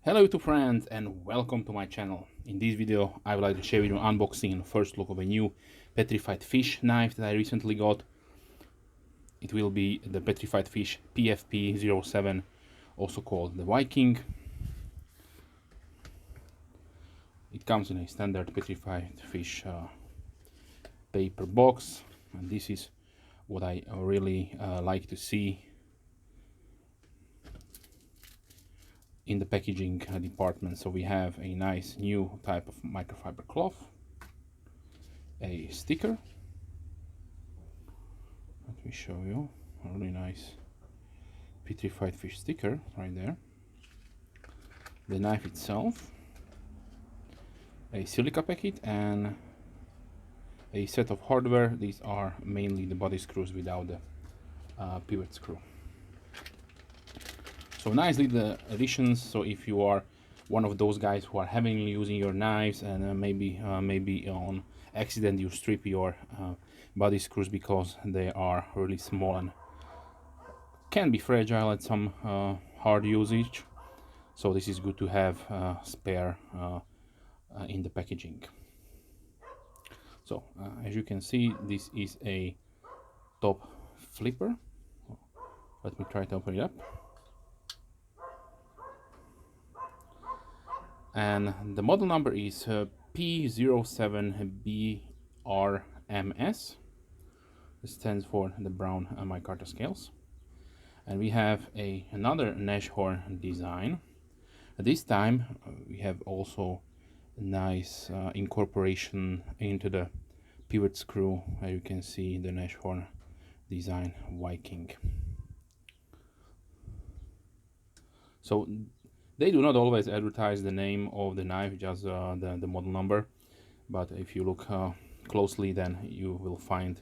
Hello YouTube friends and welcome to my channel. In this video I would like to share with you an unboxing and first look of a new Petrified fish knife that I recently got. It will be the Petrified fish PFP07, also called the Viking. It comes in a standard Petrified fish paper box, and this is what I really like to see in the packaging department. So we have a nice new type of microfiber cloth, a sticker. Let me show you a really nice Petrified fish sticker right there. The knife itself, a silica packet, and a set of hardware. These are mainly the body screws without the pivot screw. So nice little additions. So if you are one of those guys who are heavily using your knives and maybe on accident you strip your body screws because they are really small and can be fragile at some hard usage, so this is good to have spare in the packaging. So as you can see, this is a top flipper. Let me try to open it up. And the model number is P07BRMS. This stands for the brown micarta scales. And we have another Nashorn design. This time we have also a nice incorporation into the pivot screw. As you can see, the Nashorn design Viking. So they do not always advertise the name of the knife, just the model number, but if you look closely, then you will find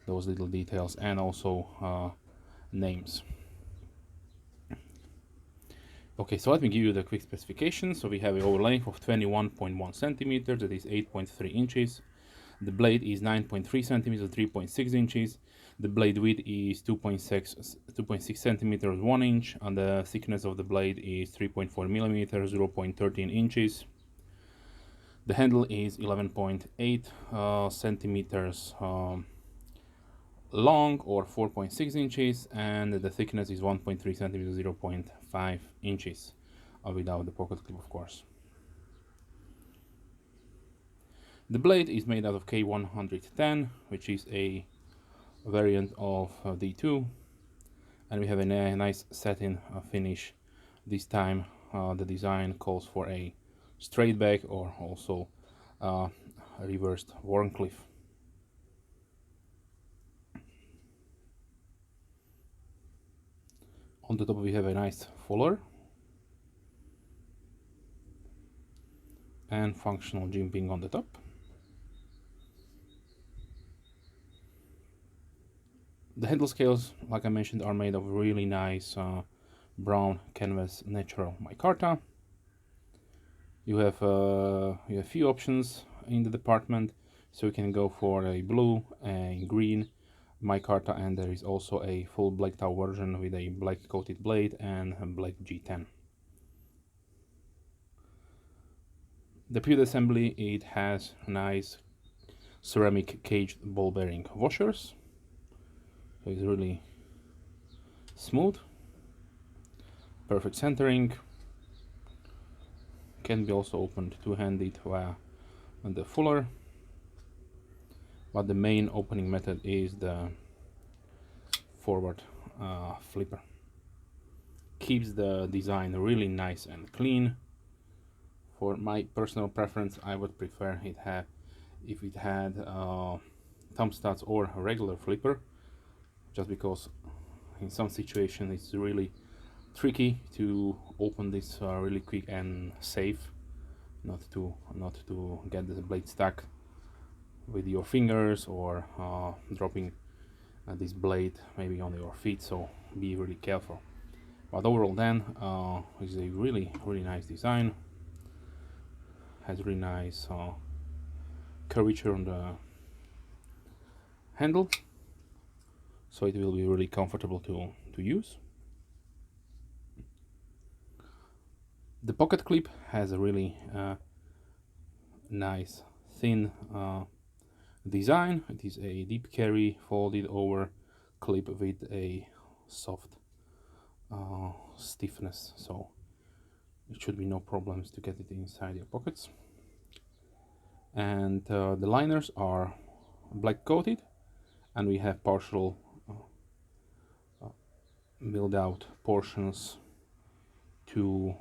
those little details and also names. Okay, so let me give you the quick specifications. So we have an over length of 21.1 centimeters, that is 8.3 inches. The blade is 9.3 centimeters, 3.6 inches. The blade width is 2.6 centimeters, 1 inch, and the thickness of the blade is 3.4 millimeters, 0.13 inches. The handle is 11.8 centimeters long, or 4.6 inches, and the thickness is 1.3 centimeters, 0.5 inches, without the pocket clip, of course. The blade is made out of K110, which is a variant of D2, and we have a nice satin finish. This time the design calls for a Streatback, or also reversed Wharncliffe. On the top we have a nice fuller and functional jimping on the top. The handle scales, like I mentioned, are made of really nice brown canvas natural micarta. You have a few options in the department, so you can go for a blue and green micarta, and there is also a full black tow version with a black coated blade and a black G10. The pivot assembly, it has nice ceramic caged ball bearing washers, so it's really smooth, perfect centering. Can be also opened two-handed via the fuller, but the main opening method is the forward flipper. Keeps the design really nice and clean. For my personal preference, I would prefer if it had thumb studs or a regular flipper, just because in some situations it's really tricky to open this really quick and safe, not to get the blade stuck with your fingers, or dropping this blade maybe on your feet, so be really careful. But overall then it's a really nice design. Has really nice curvature on the handle, so it will be really comfortable to use. The pocket clip has a really nice thin design. It is a deep carry folded over clip with a soft stiffness, so it should be no problems to get it inside your pockets. And the liners are black coated, and we have partial milled out portions to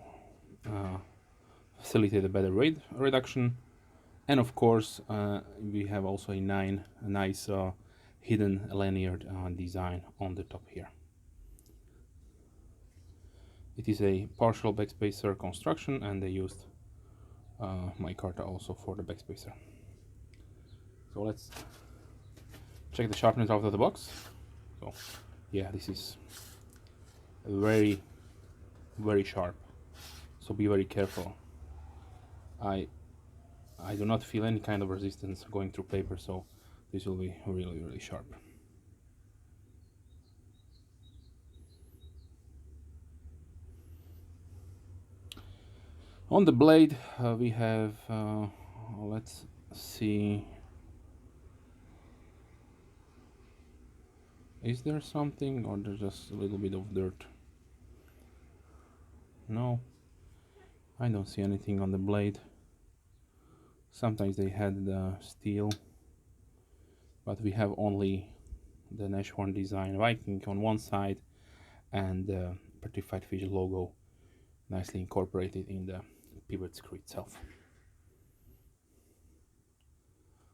facilitate a better weight reduction. And of course we have also a nice hidden lanyard design on the top here. It is a partial backspacer construction, and they used micarta also for the backspacer. So let's check the sharpness out of the box. So yeah, this is very sharp, so be very careful. I do not feel any kind of resistance going through paper, so this will be really sharp. On the blade we have let's see, is there something, or there's just a little bit of dirt? No, I don't see anything on the blade. Sometimes they had the steel, but we have only the Nashorn design Viking on one side and the Petrified fish logo nicely incorporated in the pivot screw itself.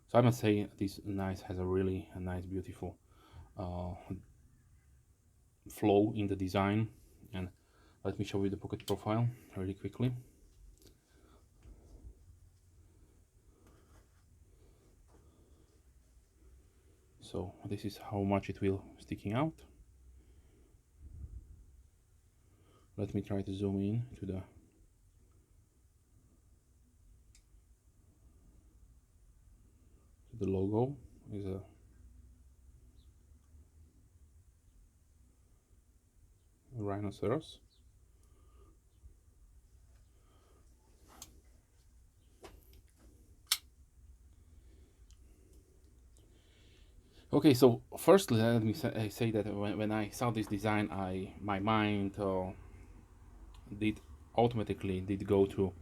So I must say this knife has a really nice, beautiful flow in the design. And let me show you the pocket profile really quickly. So this is how much it will sticking out. Let me try to zoom in to the logo. Is a rhinoceros. Okay, so firstly let me say that when I saw this design, my mind did automatically go to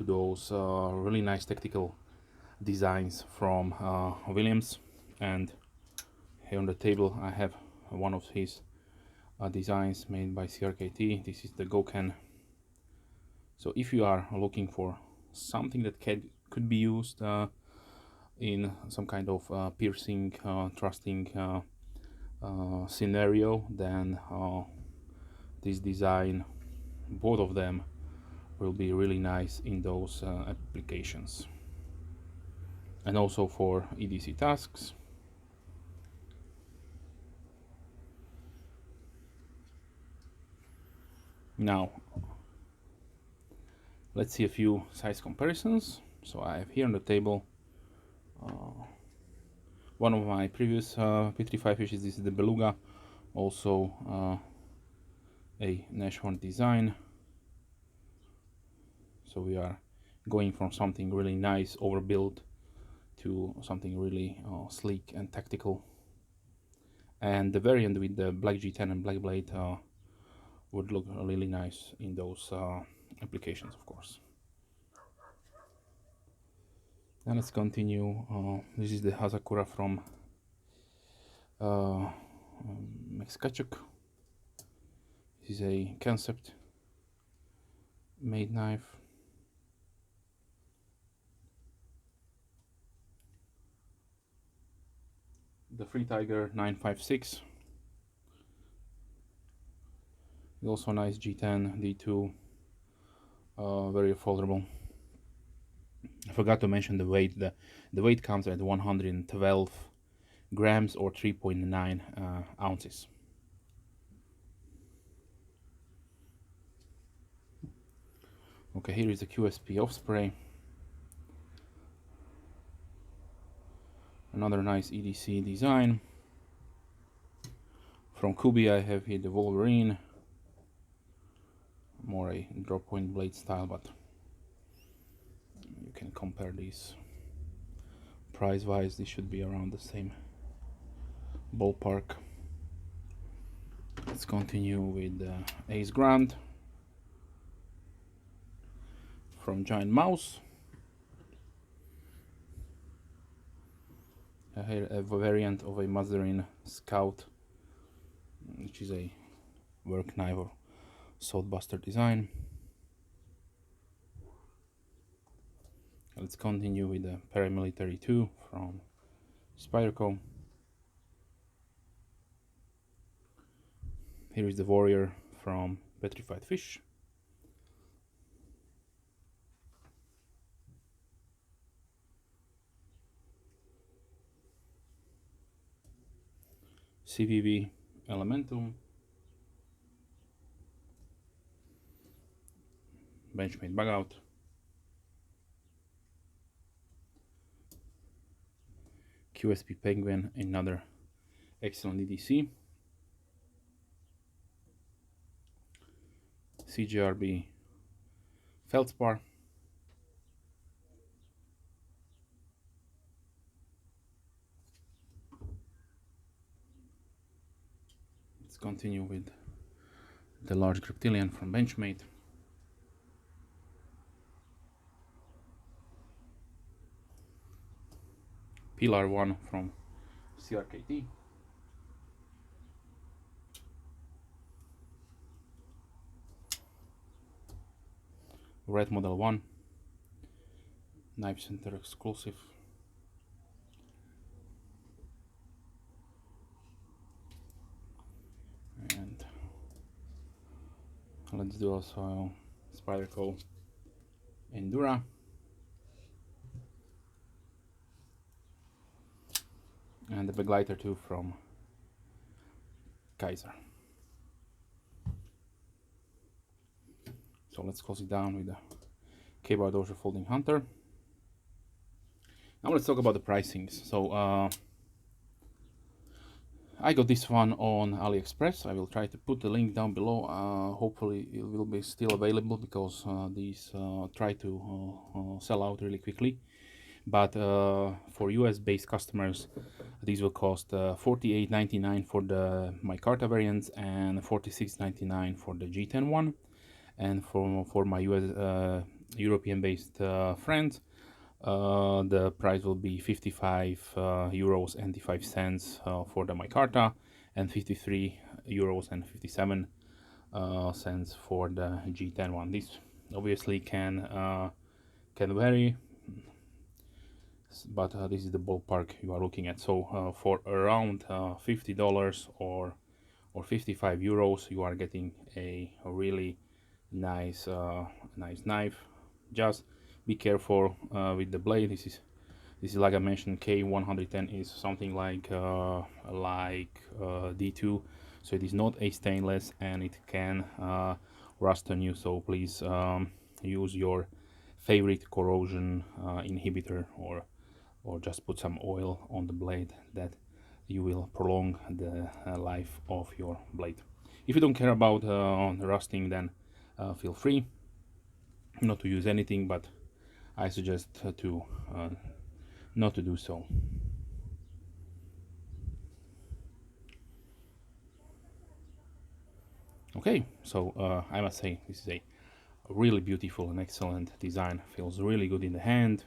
those really nice tactical designs from Williams. And here on the table I have one of his designs made by CRKT. This is the Goken. So if you are looking for something that could be used in some kind of piercing, thrusting scenario, then this design, both of them, will be really nice in those applications, and also for EDC tasks. Now let's see a few size comparisons. So I have here on the table one of my previous Petrified fishes. This is the beluga, also a Nashorn design. So we are going from something really nice overbuilt to something really sleek and tactical. And the variant with the black G10 and black blade would look really nice in those applications, of course. Now let's continue. This is the Hazakura from Mexkachuk. This is a concept made knife. The Free Tiger 956. Also nice G10 D2, very affordable. I forgot to mention the weight. The weight comes at 112 grams or 3.9 ounces. Okay, here is the QSP Offspray. Another nice EDC design. From Kubi I have here the Wolverine. more a drop point blade style, but you can compare these. Price wise, this should be around the same ballpark. Let's continue with the Ace Grand from Giant Mouse. Here a variant of a Mazarin Scout, which is a work knife or swordbuster design. Let's continue with the Paramilitary 2 from Spyderco. Here is the Warrior from Petrified Fish. CVV Elementum. Benchmade Bug Out. QSP Penguin, another excellent EDC. CGRB Feldspar. Let's continue with the large Reptilian from Benchmade. Pilar 1 from CRKT. Red Model 1, Knife Center exclusive. And let's do also Spyderco Endura. And the Beglighter 2 from Kaiser. So let's close it down with the K-Bar Dojo Folding Hunter. Now let's talk about the pricings. So I got this one on AliExpress. I will try to put the link down below. Hopefully it will be still available, because these try to sell out really quickly. But for US based customers, these will cost $48.99 for the micarta variants and $46.99 for the G10 one. And for my US European based friends, the price will be 55 euros and 95 cents for the micarta, and 53 euros and 57 cents for the G10 one. This obviously can vary, but this is the ballpark you are looking at. So for around $50 or 55 euros, you are getting a really nice knife. Just be careful with the blade. This is like I mentioned, K110 is something like D2, so it is not a stainless, and it can rust on you. So please use your favorite corrosion inhibitor, or just put some oil on the blade, that you will prolong the life of your blade. If you don't care about rusting, then feel free not to use anything, but I suggest to not to do so. Okay, so I must say this is a really beautiful and excellent design. Feels really good in the hand.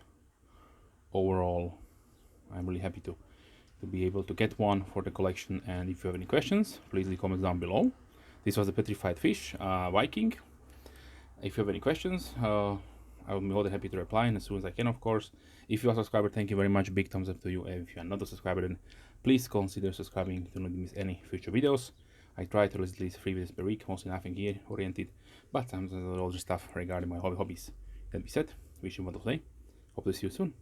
Overall, I'm really happy to be able to get one for the collection. And if you have any questions, please leave comments down below. This was the Petrified Fish Viking. If you have any questions, I will be more than happy to reply, and as soon as I can, of course. If you are a subscriber, thank you very much. Big thumbs up to you. And if you are not a subscriber, then please consider subscribing to not miss any future videos. I try to release at least 3 videos per week, mostly nothing gear oriented, but sometimes other stuff regarding my hobbies. That being said, wish you a wonderful day. Hope to see you soon.